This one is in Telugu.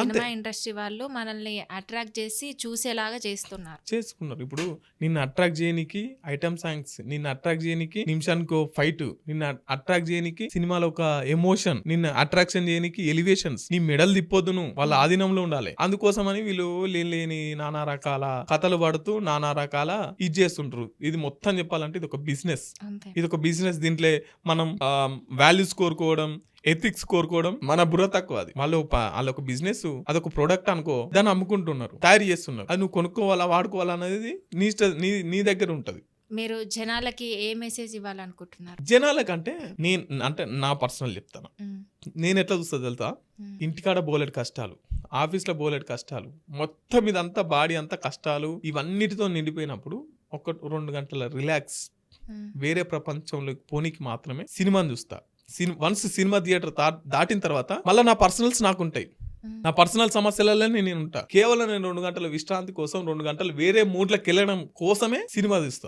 అంతే సినిమా ఇండస్ట్రీ వాళ్ళు మనల్ని అట్రాక్ట్ చేసి చూసేలాగా చేస్తున్నారు. చేసుకున్నారు. ఇప్పుడు నిన్ను అట్రాక్ట్ చేయనికి ఐటమ్ సాంగ్స్, నిన్ను అట్రాక్ట్ చేయనికి నిమిషానికి ఫైట్, నిన్ను అట్రాక్ట్ చేయనికి సినిమాలో ఒక ఎమోషన్, నిన్ను అట్రాక్షన్ చేయనికి ఎలివేషన్స్, నీ మెడల్ తిప్పొద్దు, నువ్వు వాళ్ళ ఆధీనంలో ఉండాలి. అందుకోసమని వీళ్ళు లేని నానా రకాల కథలు పడుతూ నానా రకాల ఇది చేస్తుంటారు. ఇది మొత్తం చెప్పాలంటే ఇది ఒక బిజినెస్. అంతే. ఇది ఒక బిజినెస్. దీంట్లో మనం వాల్యూస్ కోరుకోవడం, ఎథిక్స్ కోరుకోవడం మన బుర్ర తక్కువ. అది వాళ్ళొక బిజినెస్, అదొక ప్రొడక్ట్ అనుకో, దాన్ని అమ్ముకుంటున్నారు, తయారు చేస్తున్నారు. అది నువ్వు కొనుక్కోవాలా వాడుకోవాలా అనేది నీ దగ్గర ఉంటది. మీరు జనాలకి ఏ మెసేజ్ ఇవ్వాలనుకుంటున్నారు? జనాలకంటే అంటే నా పర్సనల్ చెప్తాను. నేను ఎట్లా చూస్తా తెలుసా, ఇంటికాడ బోలెడు కష్టాలు, ఆఫీస్లో బోలెడు కష్టాలు, మొత్తం ఇదంతా బాడీ అంతా కష్టాలు ఇవన్నిటితో నిండిపోయినప్పుడు 1-2 గంటల రిలాక్స్ వేరే ప్రపంచంలోకి పోనీకి మాత్రమే సినిమాని చూస్తా. వన్స్ సినిమా థియేటర్ దాటిన తర్వాత మళ్ళీ నా పర్సనల్స్ నాకుంటాయి. నా పర్సనల్ సమస్యలలో నేను ఉంటా. కేవలం నేను 2 గంటల విశ్రాంతి కోసం, 2 గంటలు వేరే మూడ్లకు వెళ్ళడం కోసమే సినిమా చూస్తాం.